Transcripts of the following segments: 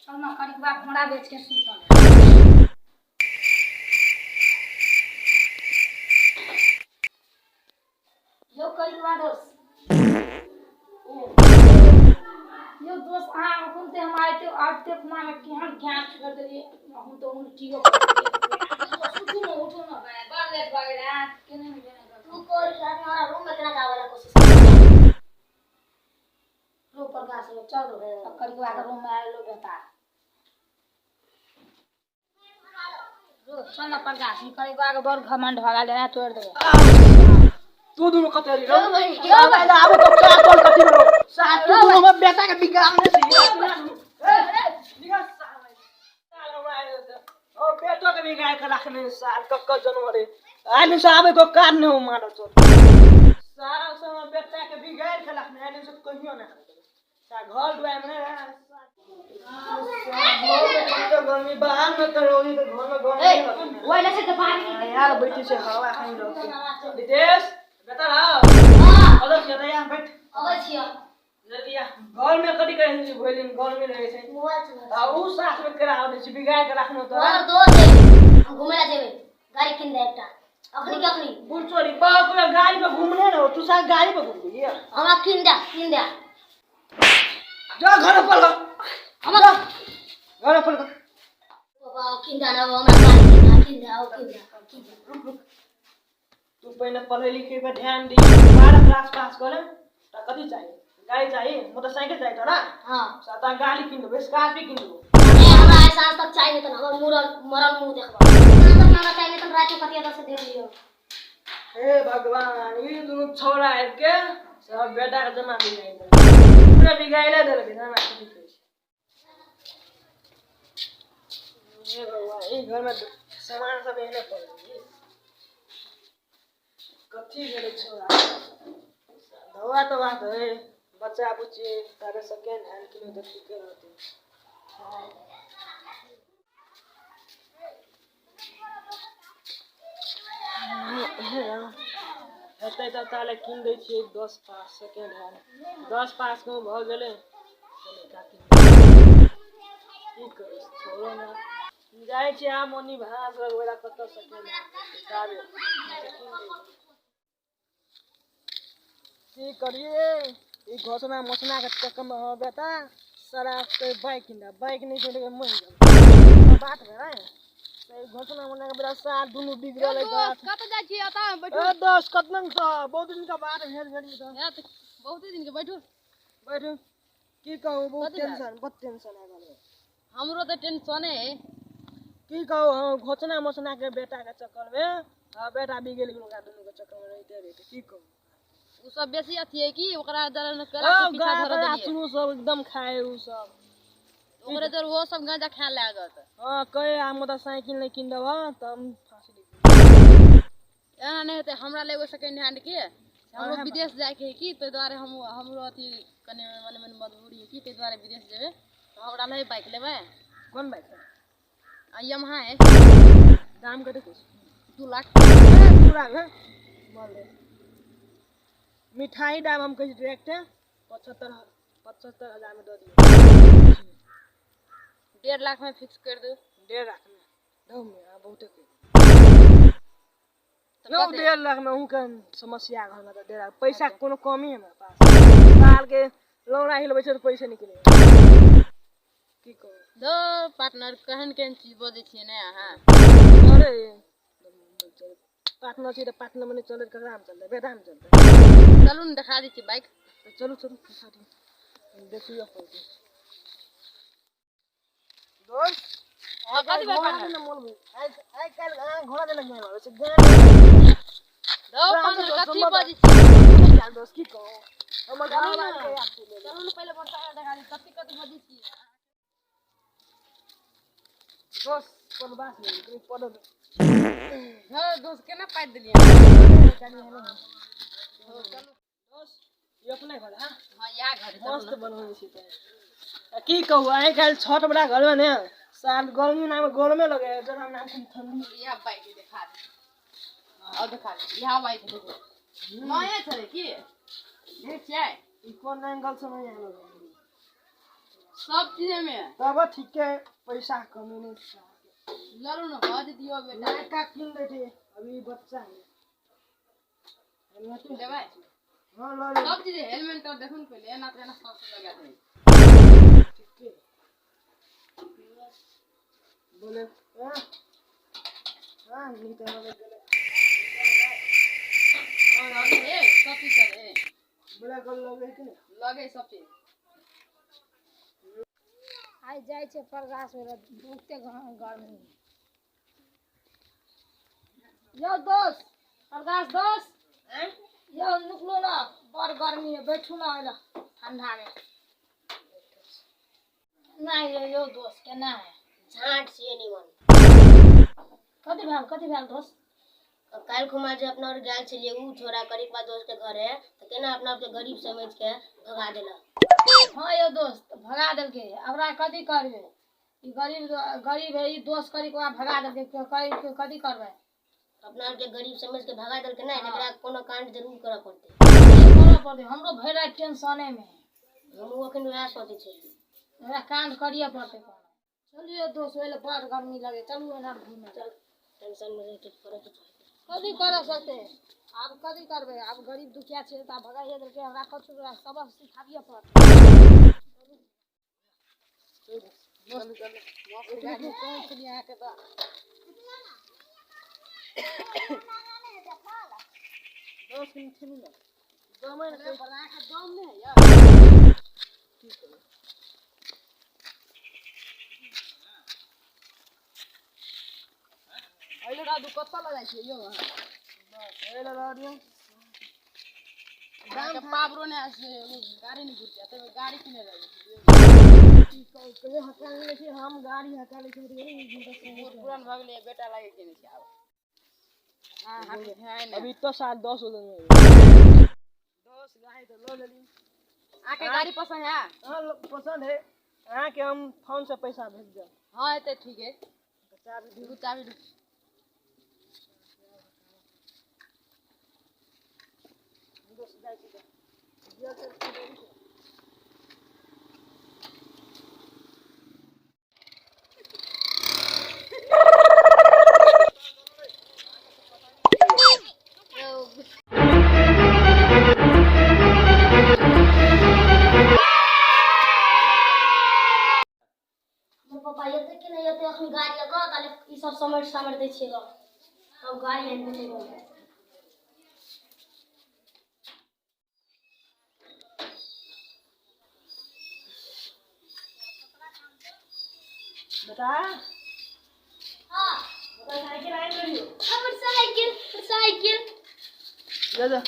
चल ना करी बात हमरा बेच के सूतल यो करी बात यो दोस्त अहाँ हुनते हम आते कुमा में केहन गैस कर देलिए हम तो उल्टी हो सुतू न उठो न बार लेट बागड़ा केने में तू कोई साथ हमारा रूम में केना जावे ला कोशिश लो प्रकाश चल रो करीबा के रूम में आ लो बेटा रो चल ना प्रकाश करीबा के बड़ घमंड भगा ले तोड़ दे तू दोनों कतरी रो आबो तो क्या कॉल कथि रो साथ तू दोनों में बेटा के बिगाड़ने से निकल साल और बेटो के बिगाड़ के रखने साल कक्क जनवरी आने से आबे तो कार ने हो मारो तो साल समय बेटा के बिगाड़ के रखने आने से कहियो ना सा घर दुआर में गर्मी बाहर में करोगी तो घर में गर्मी ओइला से तो बाहर यार बैठी से हवा खाई रहो विदेश बेटा रहो हां अदर से यहाँ बैठ अबै छियो जल्दी आ घर में कदी कहे भोलिन घर में रहे छै आ उ साथ में कराओ दे बिगाड़ के रखनो तो और दोस्त हम घुमे ला जेबे गाड़ी किन दे एकटा अपनी के अपनी बुल चोरी बाप रे गाड़ी पे घूमने न तू सा गाड़ी पे घूमबी हमरा किन दे जा घर पर हमरा घर पर बाबा किन दे ना हमरा गाड़ी किन दे रुक तू पहले पढ़े लिखे पे ध्यान दे 12 क्लास पास करे त कथि चाहिए गाड़ी चाहिए मोटरसाइकिल चाहिए त ना हां साता गाड़ी किन दो स्कॉर्पियो किन दो हमरा ऐसा तक चाहिए त हमर मरल मुंह देखबा हमरा चाहिए त रात को कतिया से दे दियो हे भगवान ई दुनु छोरा है के सब बेटा के जमा दे जाए पूरा बिगाइला देल बिना ना कथि कहै हे भगवान ई घर में सामान सब एने पड़े कथि गेले छोरा दवा तो बात है बच्चा बुच्ची तारे सेकेंड हैंड किलो तो ठीक रहते हेतै त ताले किन दै छियै 10 पास सेकेंड हैंड 10 पास को भ गेले की करै छोरो ना जाय छै आ मोनी भास वगैरह कत सेकेंड हैंड काबे की करिए ई घोषणा मोसना के चक्कर में हो बेटा सारा के बाइक नहीं छोड़ के मन बात है सही घोषणा मोना के बड़ा साल दुनु बिगड़ल है कत जा छी आता बैठो ए दोस्त कतन स बहुत दिन का बात भेल भेल तो बहुत दिन के बैठो की कहू बहुत टेंशन आ गल हमरो तो टेंशन है की कहू हम घोषणा मोसना के बेटा के चक्कर में बेटा बिगड़ गेल का दुनु के चक्कर में रहते की कहू उ सब बेसी अथी है कि ओकरा दरन करा के पीछा धर देलिए सुनु सब एकदम खाए उ सब ओकरे दर वो सब गांजा खा लागत हां कहे आ मोटरसाइकिल नहीं किन देबा त हम फांसी दे एना नहीं होते हमरा लेगो सेकंड हैंड के हमरो विदेश जाए के है कि ते द्वारे हमरो अथी कने मन मजबूरी है कि ते द्वारे विदेश जेबे तो हमरा नहीं बाइक लेबे कौन बाइक है यमहा है दाम कते कुछ 2 लाख पूरा है बोल दे मिठाई दाम हम कह डायरेक्ट 75,000 में दे दियो 1.5 लाख में फिक्स कर दो 1.5 लाख में दो में बहुत के तो 1.5 लाख में हूं के समस्या घर में 1.5 लाख पैसा कोनो कमी है मेरे पास साल के लौड़ा हिलबै छै तो पैसे निकले की कहू दो पार्टनर कहन चीज बोले छिए ने हां अरे पार्टनर छी तो पार्टनर में चले ककरा हम चलते बेटा हम चलते चलू न दिखा दी छी बाइक तो चलो दिखा दी देखियो फोटो दोस्त कथि बात घोड़ा न मोल आई काल घोड़ा देलक नहीं मारो से दो पार्टनर कथि बजी छी यार दोस्त की कहो हम गाना के याद ले चलू न पहले मोटर दिखा दी कथि बजी छी दोस्त कोन बात नहीं तुम पढ़ो हां दोस्त केना पाइ देलिए दोस्त ये अपने घर हां हां या घर मस्त बनबै छी त की कहू आइ काल छठ बड़ा घर में ने साल गर्मी ना में गरमे लगे जरा नाम ठंडी यह बाइक दिखा दे और दिखा दे यह बाइक देखो नया छे की देख छै ई कोन एंगल से नहीं आलो सब चीज में तब ठीक है पैसा कमी नहीं लड़ू ना भज दियो बेटा लड़का किन दे थे अभी बच्चा है हेलमेट ले भाई हां लो सब चीज हेलमेट तो देखो पहले एना तेना सब लगा दे ठीक है बोले हां नहीं तो बोले लगे हे सब चीज करे बोला कल लगे कि नहीं लगे सब चीज आइ जाइ छै प्रकाश वाला बहुते गर्मी यो दोस्त प्रकाश दोस्त यो निकलो ना बड़ गर्मी है बैठू ना होला ठंडा में नहीं यो दोस्त केना है झाट से निमन कथी भेल दोस्त काल खुमा जे अपना और गेल छलिए उ छोरा करीब बा दोस्त के घरे त केना अपना आप के गरीब समझ के भगा देला हाँ यो दोस्त भगा देलके हमरा कथी करबे ई गरीब है ई दोस्त करी के भगा देलके कथी करबे अपना और के गरीब समझ के भगा देल के ना एकरा कोनो कांड जरूर करऽ पड़ते हमरो भरि रात टेंशने में हम अखन वएह सोचे छी हमरा कांड करिए पड़ते चलिए दोस्त ओले बड़ गर्मी लगे चलू एना घूमे चल टेंशन में रह के करत कथी कर सकते आब कथी करबे आब गरीब दुखिया छै त भगाइए देलके हमरा कछु सबक सिखाबिए पड़त गाड़ी कौन छलिए अहाँ के त दोस्त नहीं थे ना दम है बना के दम नहीं है यार ठीक है अहिले दादु कत्ता लगाइ छै यो बस ए लगा दियो दाम के पाबरो ने आसे गाड़ी नहीं घुरते त गाड़ी किने रही कहे हका ले छी हम गाड़ी हका ले छी पुरान भाग ले बेटा लागे केने छै आब हां है ना अभी तो साल 10 हो गए 10 गाय तो लो लेली आके गाड़ी पसंद है हां पसंद है हां के हम फोन से पैसा भेज दे हां त ठीक है चाबी चाबी दोस्त जाय छी दिया से पापा ये देख के नहीं होते अखनी गाड़ी लगा ताले ई सब समझ दे छिए अब गाड़ी है नहीं बोल बेटा हां मोटरसाइकिल आई रही हो मोटरसाइकिल ले जा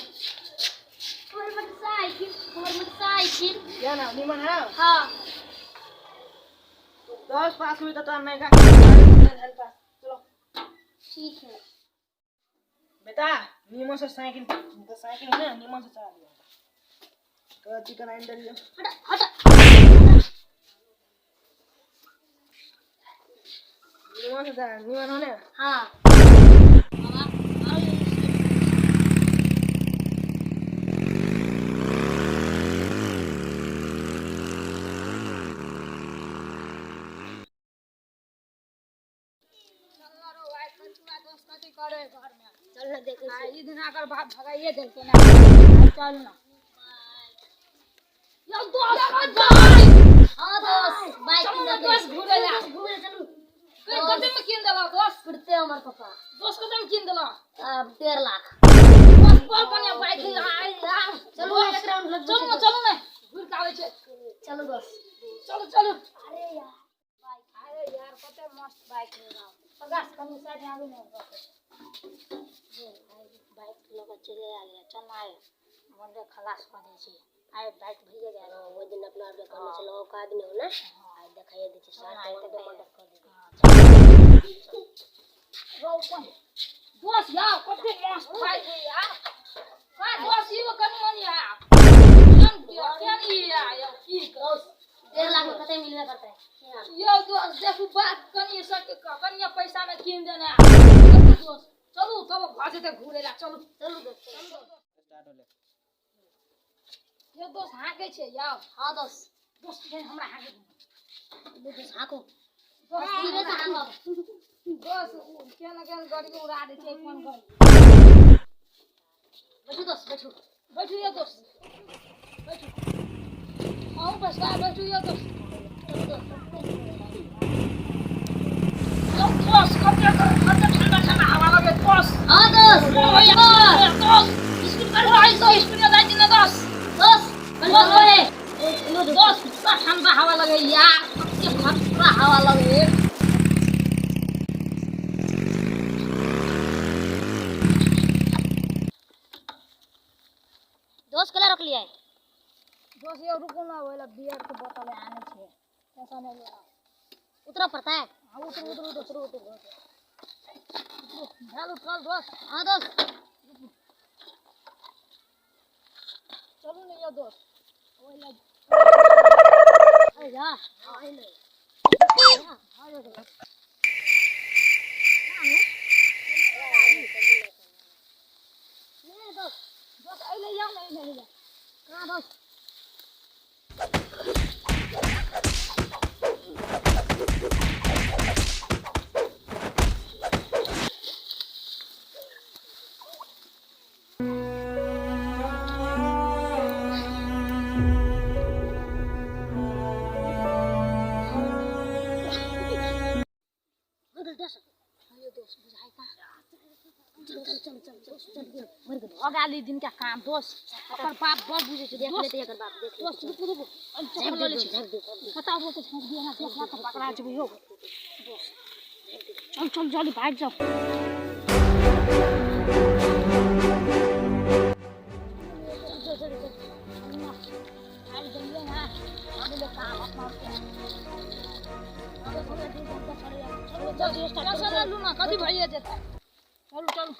मोटरसाइकिल क्या ना निमन है हां 10 पास हुई तो नहीं का चलो ठीक है बेटा निमन से साइकिल मोटरसाइकिल है ना निमन से चला लियो तो चिकन आइन दे लियो हट निमन से चला निमन होने हां कथी करे घर में चल ना देखे आ ई दिन अगर बाप भगाइए देलके ना आ चल ना यो दोस्त हां दोस्त बाइक चलो ना किन दोस्त घूरे ला घूमे चलू कते में किन देला दोस्त फिरते हमर पापा दोस्त कते में किन देला 1.5 लाख दोस्त पर कनिया बाइक आई चलू एक राउंड लग चलो ना घूर के आवे छे चलो दोस्त चलो अरे यार कते मस्त बाइक है ना प्रकाश कनी साइड में आवे ना बाइक लगा चले आ गया चल ना आए बंदे खलास कर दे छी आए बाइक भइए गया वो दिन अपना और करने चलो औकात नहीं हो ना आज दिखाइए दे साथ मर्डर कर दे दोस्त यार कते मस्त बाइक है यार का दोस्त ये कनी मनी यार क्या नहीं यार की दोस्त 1.5 लाख में कते मिलने करता है यो दोस्त देखू बात कनी सके कनिया पैसा में किन देना दोस्त चलू तब भाजे ते घूरे ला चलू दोस्त स्टार्ट होले ये दोस्त हाके छे यार हां दोस्त दोस्त के हमरा हाके दोस्त हाको दोस्त धीरे से हाको दोस्त क्या ना क्या गाड़ी को उड़ा दे छे फोन कर बैठो दोस्त बैठो बैठो ये दोस्त बैठो आओ बस बैठो ये दोस्त दोस्त कब ठंडा ठंडा हवा लगे दोस्त हां दोस्त दोस्त स्कूल कर रहा है तो स्कूल में जाए ना दोस्त दोस्त दोस्त दोस्त कितना ठंडा हवा लगे यार कितनी खतरा हवा लगे दोस्त केला रख लिया है दोस्त ये रुको ना वाला बियर के बोतल आने छे ऐसा नहीं लेना उतरा पड़ता है हाँ उतर हेलो चल दोस्त हां दोस्त चलो नहीं ये दोस्त वाला अरे यार आई ले दोस्त आइले या नहीं हां दोस्त अगाली दिन का काम दोस्त ओकर बाप बड़ बुझे छे देख दोस्त लेते एकर बाप देख दोस्त रुको चल ले छे पता हो तो छक दिया ना देखला तो पकड़ा जब हो दोस्त चल जल्दी भाग जाओ चल लूना कभी भइए जेता चलो चलो